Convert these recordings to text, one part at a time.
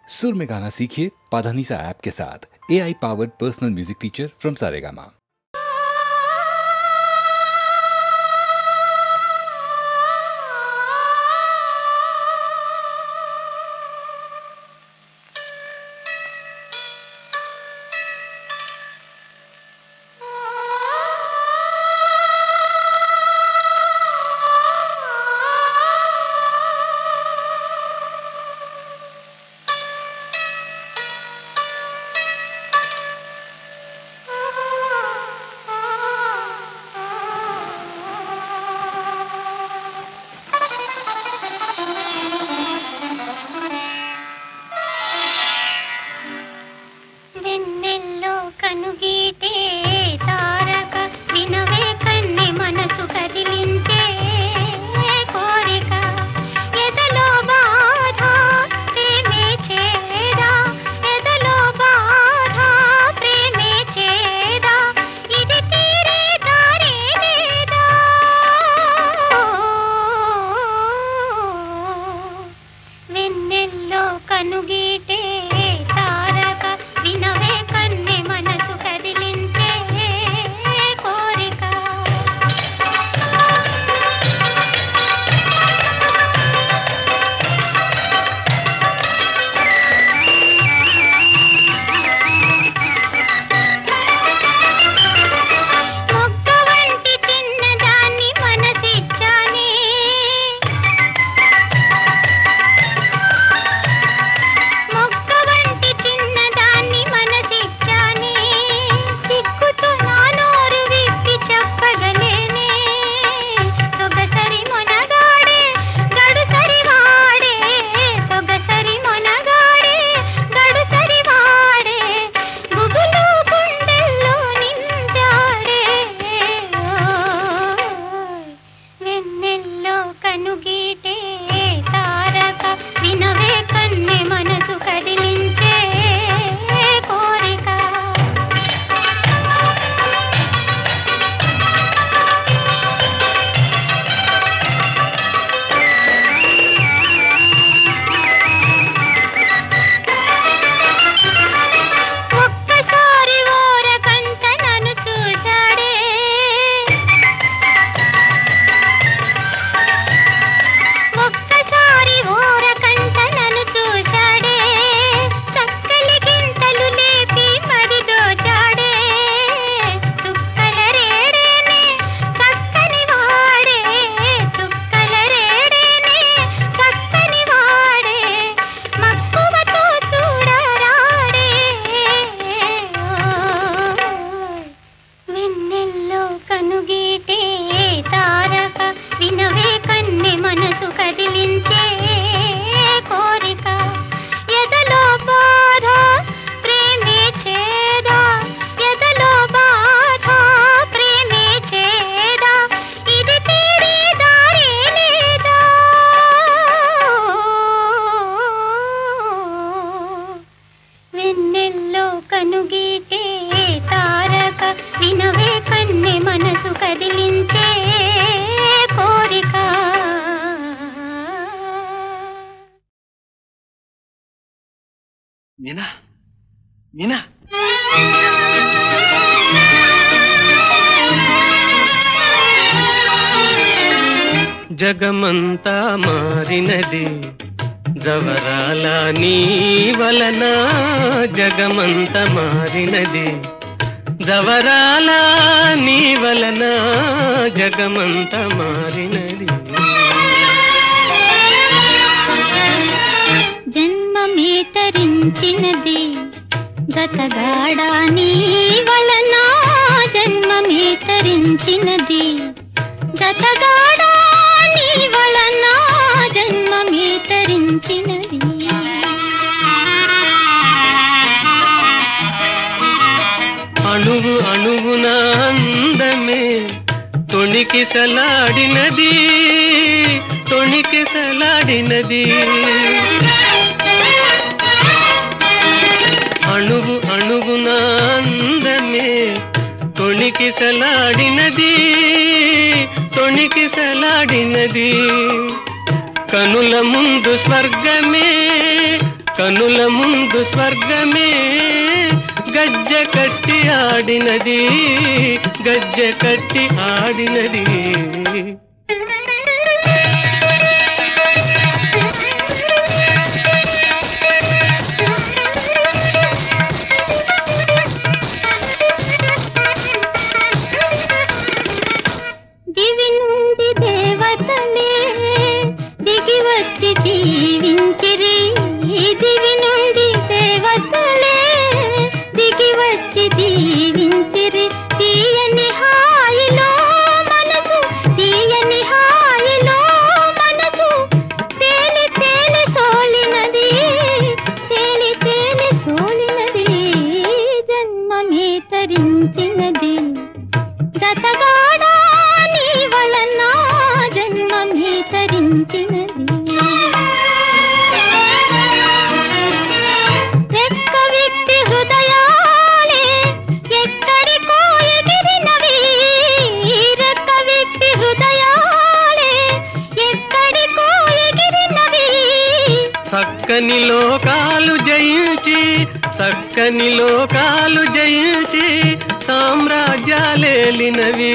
सुर में गाना सीखिए पाधानीसा ऐप के साथ। AI powered personal music teacher from Saregama. Meena Meena జగమంతా మారినది జవరాల నీ వలన జగమంతా మారినది జవరాల నీ వలన జగమంతా మారినది జన్మమే తరించినది గతగాడా నీ వలన జన్మమే తరించినది గతగాడా నీ వలన జన్మమే తరించినది అణువు అణువున అందమే తొణికిసలాడినది తొణికిసలాడినది అణువు అణువున అందమే తొణికిసలాడినది తొణికిసలాడినది కనుల ముందు స్వర్గమే కనుల ముందు స్వర్గమే గజ్జె కట్టి ఆడినది, గజ్జె కట్టి ఆడినది. దివి నుండి దేవతలే దిగి వచ్చి దీవించిరి, దివి నుండి దేవతలే దిగి వచ్చి దీవించిరి. తీయని హాయిలో మనసు, తీయని హాయిలో మనసు తేలి తేలి సోలినది, తేలి తేలి సోలినది. జన్మమే తరించినది గతగాడా నీ వలన, జన్మమే తరించినది. రెక్క విప్పి హృదయాలే ఎక్కడికో ఎగిరినవి, రెక్క విప్పి హృదయాలే ఎక్కడికో ఎగిరినవి. చక్కని లోకాలు జయించి, చక్కని లోకాలు జయించి సామ్రాజ్యాలేలినవి,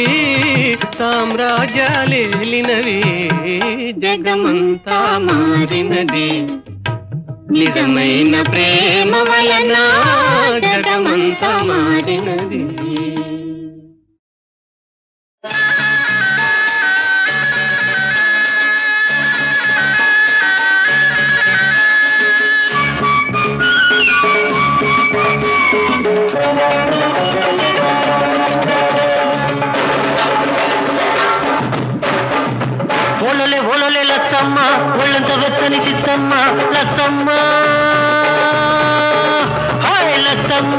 సామ్రాజ్యాలేలినవి. జగమంతా మారినది నిజమైన ప్రేమ వలన, జగమంతా మారినది. ఓలలే ఓలలే లచ్చమ్మ, ఒళ్ళంత వెచ్చని చిచ్చమ్మ లచ్చమ్మ, హాయ్ లచ్చమ్మ.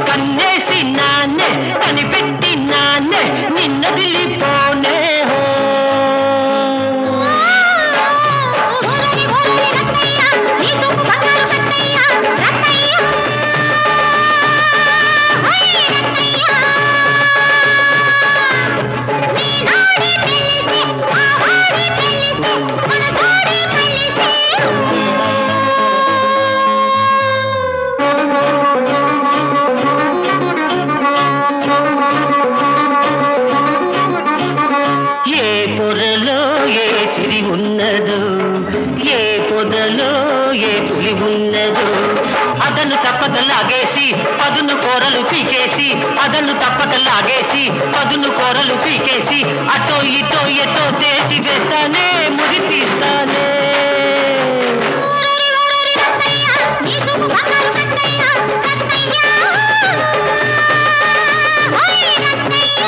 కన్నేసి నాన్నే కనిపెట్టి నాన్నే నిన్న దిలిపోనే హో. ఓరని ఓరని రత్తయ్య నీ చూపు బంగారు రత్తయ్య, రత్తయ్య హై రత్తయ్య. నీ నాడి తెలిసి ఆ వాడి తెలిసి మన దాడి కలిసి. ఏ పొరలో ఏ సిరి ఉన్నదో, ఏ పొదలో ఏ పులి ఉన్నదో, అదను తప్పక లాగేసి పదును కూరలు పీకేసి, అదను తప్పక లాగేసి పదును కూరలు పీకేసి, అటో ఇటో ఎటో తేచి వేస్తానే, ముడి తీస్తానే. ఓరని ఓరని రత్తయ్య నీ చూపు బంగారు రత్తయ్య, రత్తయ్య హై రత్తయ్య.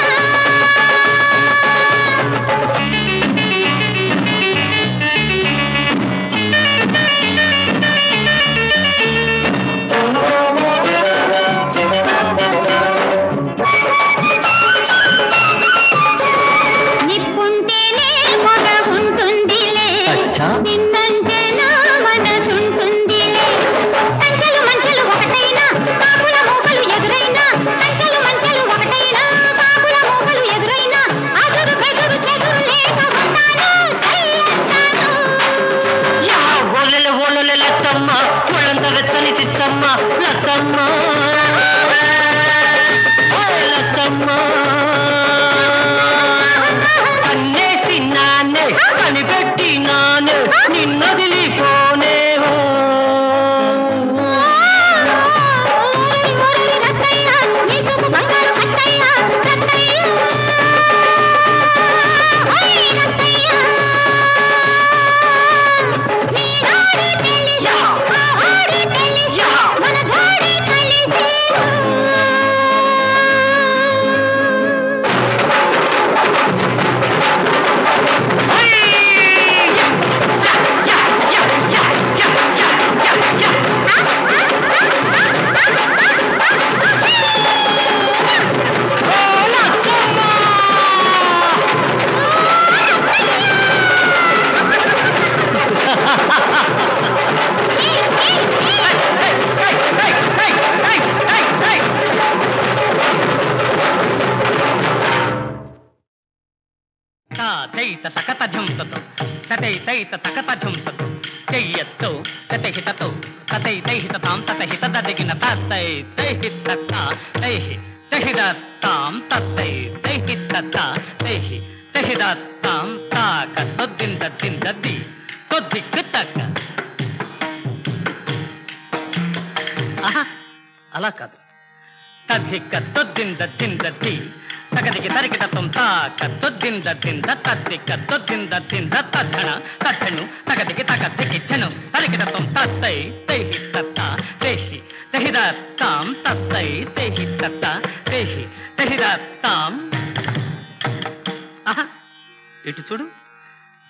నిప్పుంటేనే పొగ ఉంటుందిలే, అచ్చా. నిన్నంటే నా మనసుంటుందిలే. కంచెలు మంచెలు ఒకటైనా కాకుల మూకలు ఎదురైనా, కంచెలు మంచెలు ఒకటైనా కాకుల మూకలు ఎదురైనా, అదురు బెదురు చెదురు లేక ఉంటాను, సై అంటాను. యా ఓలెల ఓలెల లచ్చమ్మ, ఒళ్ళంత వెచ్చని చిచ్చమ్మ లచ్చమ్మ, హాయ్ లచ్చమ్మ. కన్నేసి నాన్నే కనిపెట్టి నాన్నే నిన్న దిలిపోనే హో. ఓరని ఓరని రత్తయ్య నీ చూపు బంగారు రత్తయ్య, రత్తయ్య హై రత్తయ్య. నీ నాడి తెలిసి ఆ వాడి తెలిసి మన దాడి కలిసి. చైత తకత ఝుంసతో తతై తైత తకత ఝుంసతో చెయ్యత్తో తతహితతో తతై తైహితాం తతహిత దదిగిన తతై తైహితత తైహి తహిదతాం తతై తైహితత తైహి తహిదతాం తాక తొద్దింద దిందది తొద్దిక్కు తక్క. ఆహా అలా కాదు. తద్దిక్క తొద్దింద దిందది తగదికి తరికిటత్వం తాక తొద్దింద దింద తద్దిక్క తొద్దింద దింద తద్ధణ తద్ధను తగదికి తగదికి ఝను తరికిటత్వం తత్తై తైహి తత్త తైహి తహిదతాం తత్తై తైహి తత్త తైహి తహిదతాం. ఆహా ఇటు చూడు.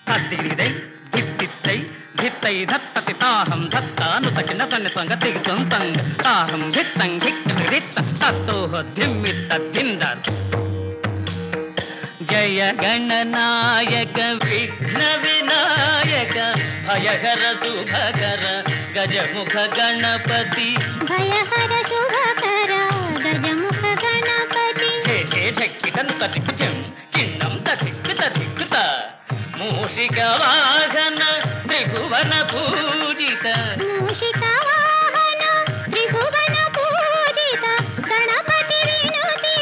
తద్దిగిరిదై ధిత్తిత్తై ధిత్తై ధత్తతి తాహం ధత్తాను తకిన తన్నితంగ దిగ్తం తంగ తాహం ధిత్తం ధిక్కిత తత్తోహ ధిమ్మిత్త దింద. జయ గణనాయక విఘ్న వినాయక భయహర శుభకర గజముఖ గణపతి భయహర శుభకర గజముఖ గణపతి చేసే ఢక్కిటం తదిక్కుచం చిన్నం తదిక్కుత మూషిక వాహన త్రిభువన పూజిత మూషిక వాహన త్రిభువన పూజిత గణపతి వినుతి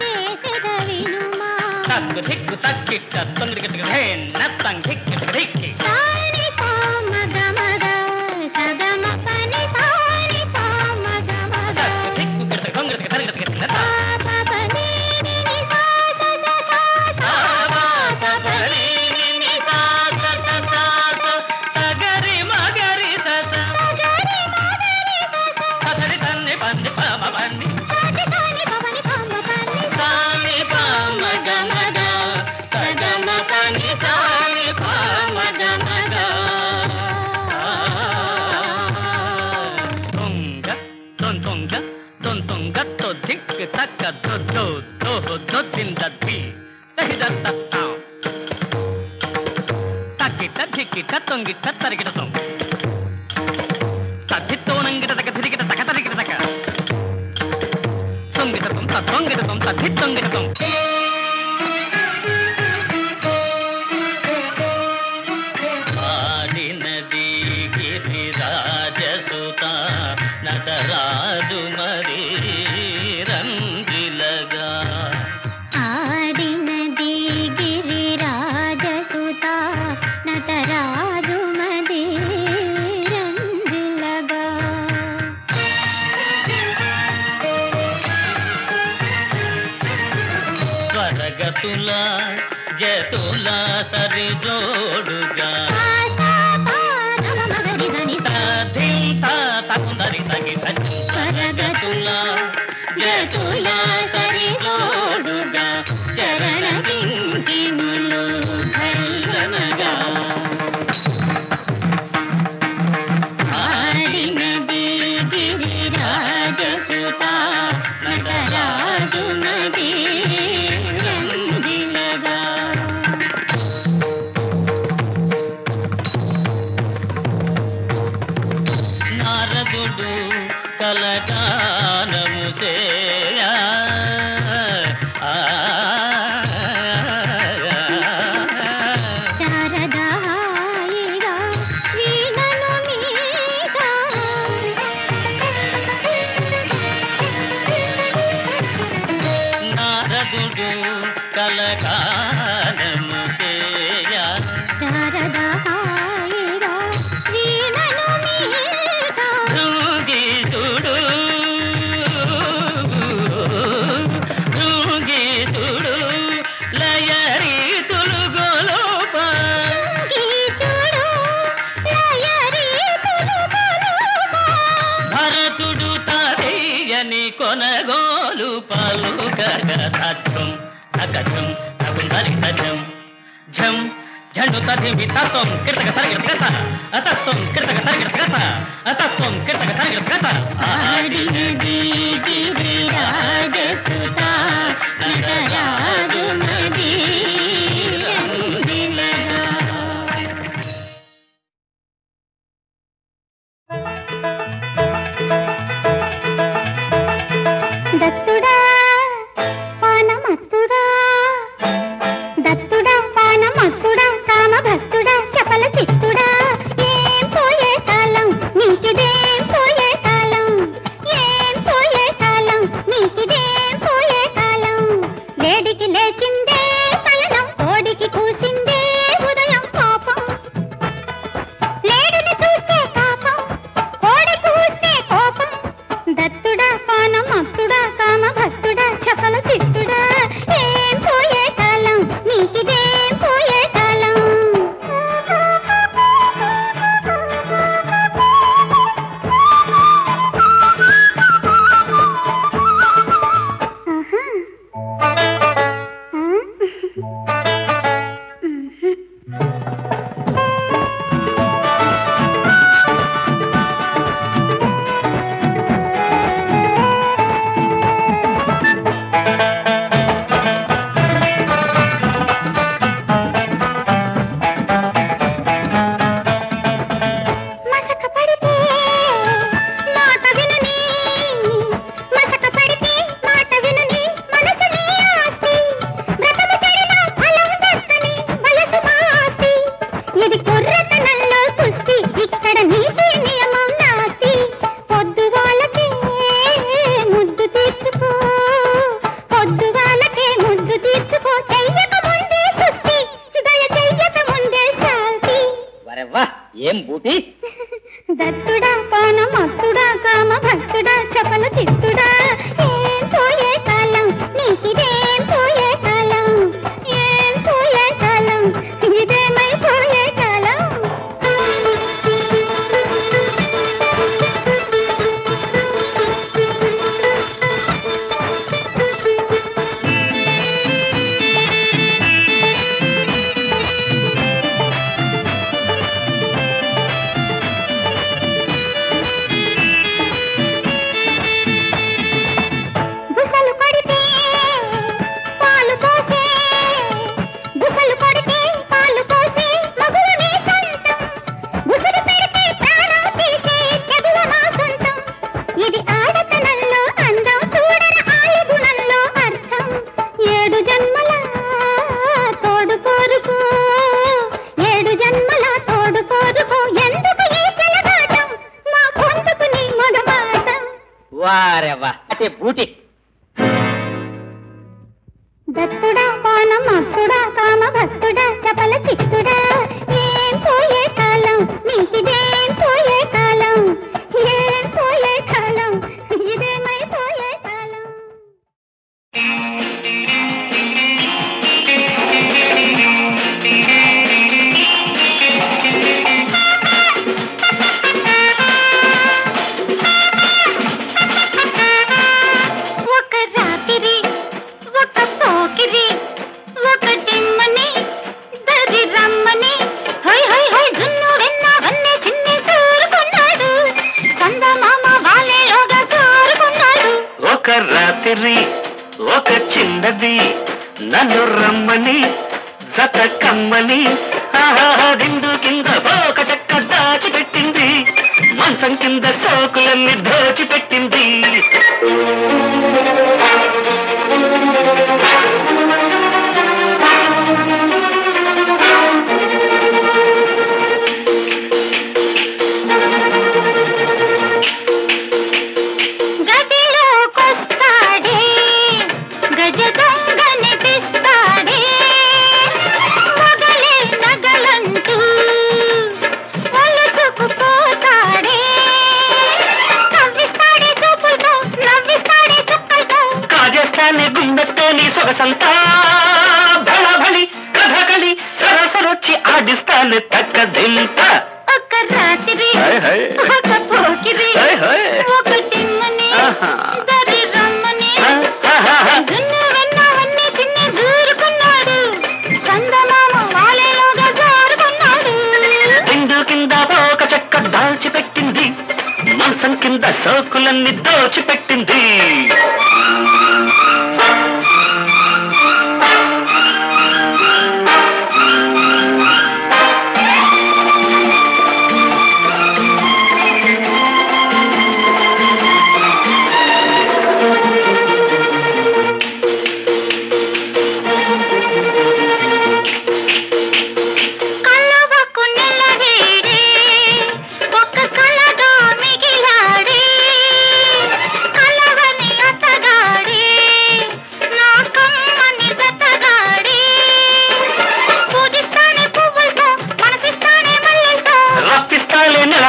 చేసెద వినుమా. తక్కు ధిక్కు తక్కిట్ట తొంగిడికి ధేన్న తంగిక్కి ధిక్కి తాని పామ గమగ సగమ పని తాని పామ గమగ తక్కు ధిక్కు గిడత గొంగిడికి తరిగిడికి ధత పాపని ని సా స స సా సా సగరి మగరి సస గరి మగరి సస ససరి తన్ని పంది పామ పంది తాని తాని పవని పామ పని సాని పామ గమగ సగమ పని సాని పామ గమగ. తొంగ తొంతొంగ తొంతొంగ తో ధిక్ తక్క దొద్దో దోహో దొద్దింద ధి తహిదత్తాం తక్కిట ధిక్కిట తొంగిట తరిగిట తొంగ తద్దిత్తోనంగిట తక ధిరిగిట తక తరిగిట తక తొంగిట తొం తొంగిట తొం తద్దిత్తొంగిట తొం. ఆడినది గిరిరాజసుత నటరాజు మరి రంగిలగా ఆడినది గిరిరాజసుత నటరాజు మది రంజిలగా స్వరగతుల జతుల సరి జోడుగా తకుందరి తగి స్వరగతుల జతుల సరి జోడుగా చరణ కింకిములు భైరవగా ఆడినది గిరిరాజసుత నటరాజు మది రంజిలగా నారదుడు కలగానము చేయా శారదాయిగా వీణను మీట నారదుడు కలగానము చేయా శారదాయిగా వీణను మీట భృంగీసుడు భృంగీసుడు లయరీతులు గొలోప ఈశుడు లయరీతులు గొలుప భరతుడు తాదయ్యని కొనగోలు పలుకగం అకటం తగుందరి సజం ఝం झंडू तदिवि तत्वं कीर्तक तरिगिरत अतत्वं कीर्तक तरिगिरत अतत्वं कीर्तक तरिगिरत ఆడినది గిరిరాజసుత నటరాజు మది రంజిలగా దత్తుడా పానమత్తుడా దత్తుడా పానమ బూటి దత్తుడా పానమత్తుడా కామ భక్తుడా చపల చిత్తుడా ఏం పోయే కాలం నీకిదేం పోయే కాలం ఏం పోయే కాలం ఇదేమై పోయే కాలం వారెవ్వా అంటే బూటి దత్తుడా పానమత్తుడా కామ భక్తుడా చపల చిత్తుడా ఏం పోయే కాలం నీకిదేం పోయే కాలం ఏం పోయే కాలం ఇదేమై పోయే కాలం రాత్రి ఒక చిన్నది నన్ను రమ్మని జత కమ్మని దిండు కింద ఒక చెక్క దాచిపెట్టింది మంచం కింద సోకులన్నీ దోచిపెట్టింది సొగసంతా బళబళి కథకళి సరసరొచ్చి ఆడిస్తాను తక్కదింత ఒక రాత్రి ఒక పోకిరి ఒక తిమ్మని దరి రమ్మని దున్ను వెన్నవన్నీ తిన్ని దూరుకున్నాడు చందమామ వాలేలోగా జారుకున్నాడు దిండు కింద ఒక చెక్క దాల్చిపెట్టింది మంచం కింద సోకులన్నీ దోచిపెట్టింది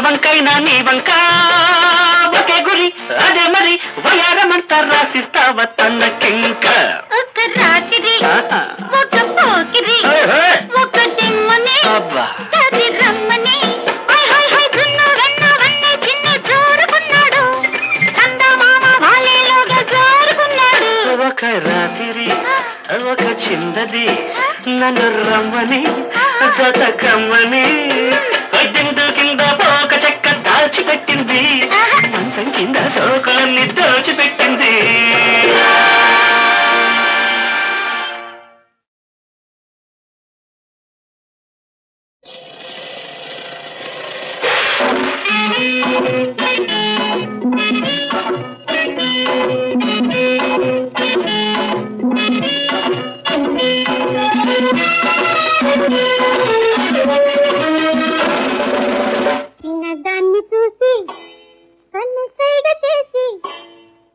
వంకైనా నీ వంక ఒకే గురి అదే మరి వయారమంతా రాసిస్తావ తనకింక ఒక రాత్రి ఒక పోకిరి ఒక తిమ్మని దరి రమ్మని దున్ను వెన్నవన్నీ తిన్ని జోరుకున్నాడు చందమామ వాలేలోగా జారుకున్నాడు ఒక రాత్రి ఒక చిన్నది నన్ను రమ్మని జత కమ్మని దిండు కింద పోక చెక్క దాచిపెట్టింది మంచం కింద సోకులన్నీ దోచిపెట్టింది చిన్నదాన్ని చూసి కన్ను సైగ చేసి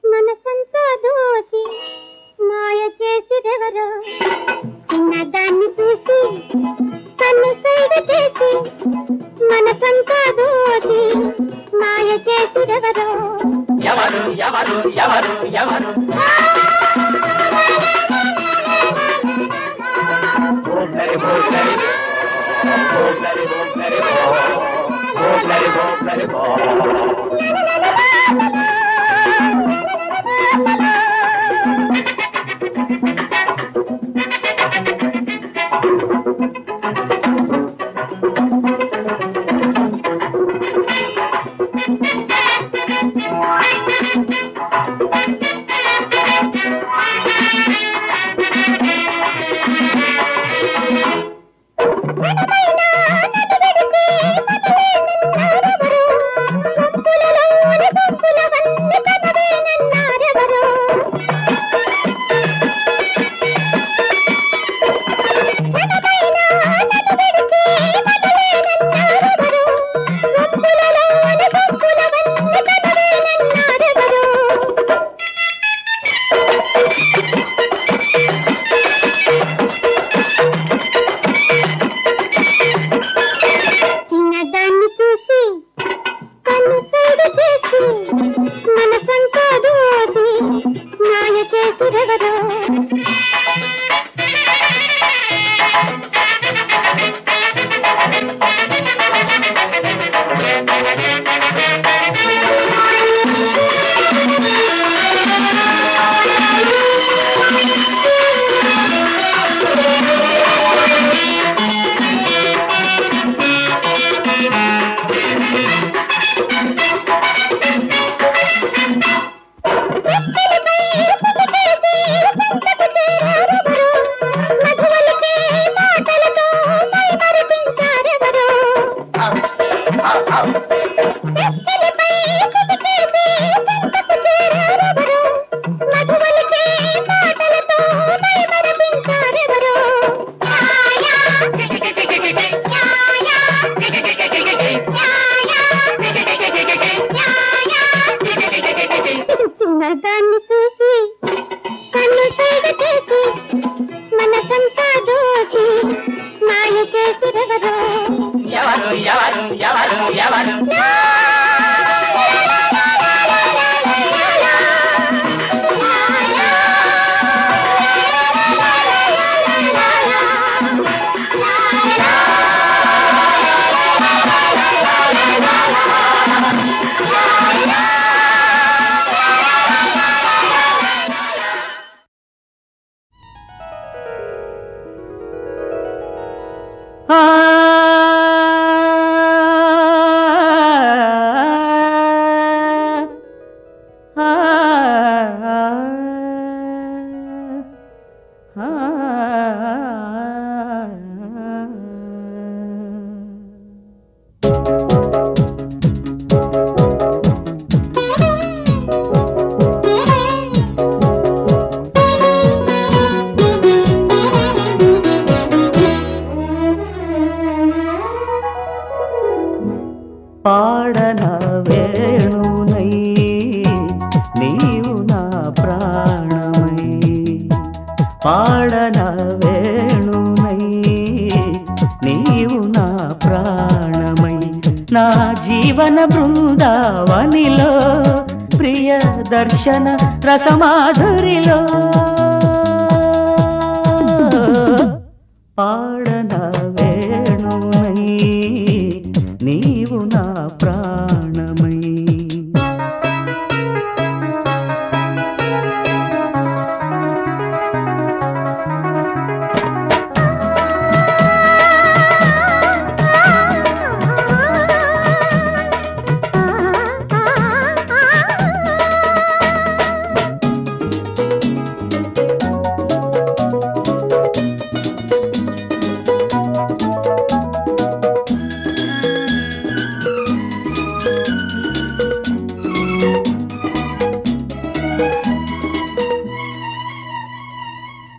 మనసంతా దోచి మాయ చేసిరెవరో చిన్నదాన్ని చూసి కన్ను సైగ చేసి మనసంతా చేసిరెవరో ఎవరు ఎవరు ఎవరు ఎవరు భోగరి భోగరి భోగరి భోగరి భోగరి భోగరి చిన్నదాన్ని చూసి కన్ను సైగ చేసి మనసంతా దోచి మాయ చేసిరెవరో చిన్నదాన్ని చూసి కన్ను సైగ చేసి మనసంతా దోచి మాయ చేసిరెవరో ఎవరు ఎవరు ఎవరు ఎవరు పాడన వేణునై నీవు నా ప్రాణమై పాడన వేణునై నీవు నా ప్రాణమై నా జీవన బృందావనిలో ప్రియ దర్శన రసమాధురిలో పాడన వేణునై నీవు నా ప్రాణమై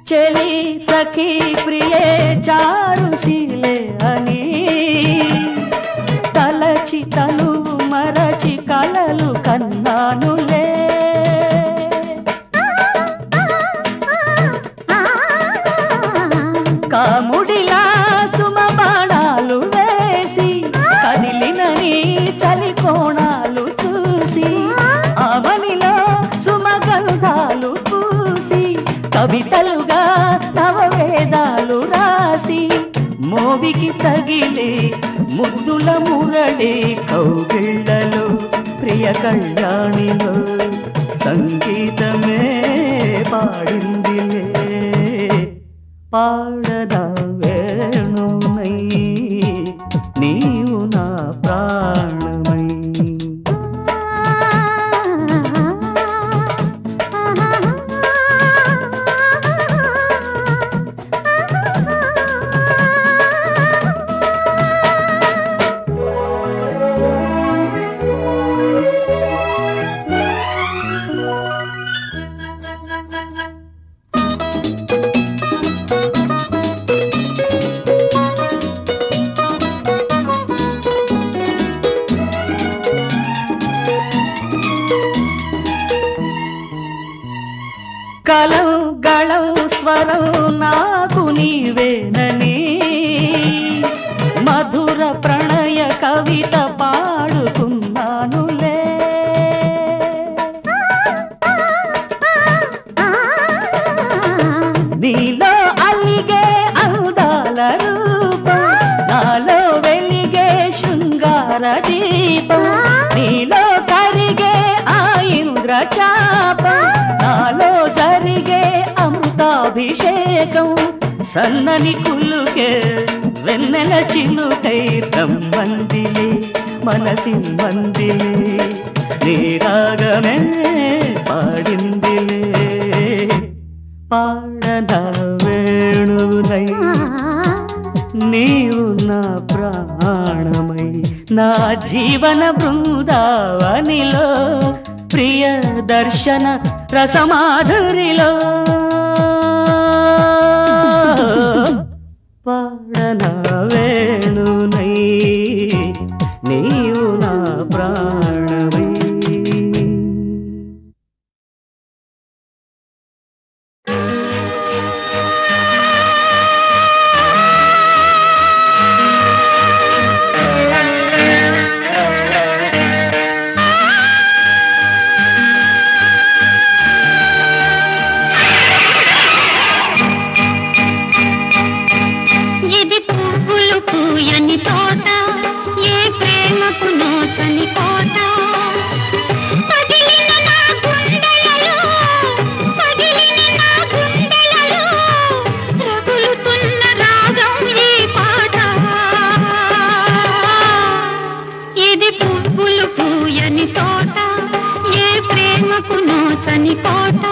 చెలి సఖీ ప్రియే చారుశీలే అని తలచి తనువు మరచి కలలు కన్నానులే కాముడిలా సుమ బాణాలు వేసి కదిలిన నీ చలి కోణాలు కవితలుగా నవవేదాలు రాసి మోవికి తగిలే ముద్దుల మురళి కౌగిళ్ళలో ప్రియ కళ్యాణిలో సంగీతమే పాడిందిలే పాడదా వేణునై నీవు నా ప్రాణమై కలం గళం స్వరం నాకు నీవేనని మధుర ప్రణయ కవిత పాడుకున్నానులే నీలో అలిగే అందాల రూపం నాలో వెలిగే శృంగార దీపం నీలో కరిగే ఆ ఇంద్రచాపం నాలో జరిగే అమృతాభిషేకం సన్నని కులుకే వెన్నెల చిలుకై రమ్మందిలే మనసిమ్మందిలే నీ రాగమే పాడిందిలే పాడనా వేణునై నీవు నా ప్రాణమై నా జీవన బృందావనిలో ప్రియ దర్శన రసమాధురిలో పాడనా వేణునై నీవు నా ప్రాణమై పూయని తోట ఏ ప్రేమకు నోచని కోట పగిలిన నా గుండెలలో రగులుతున్న రాగం ఈ పాట ఇది పువ్వులు పూయని తోట ఏ ప్రేమకు నోచని కోట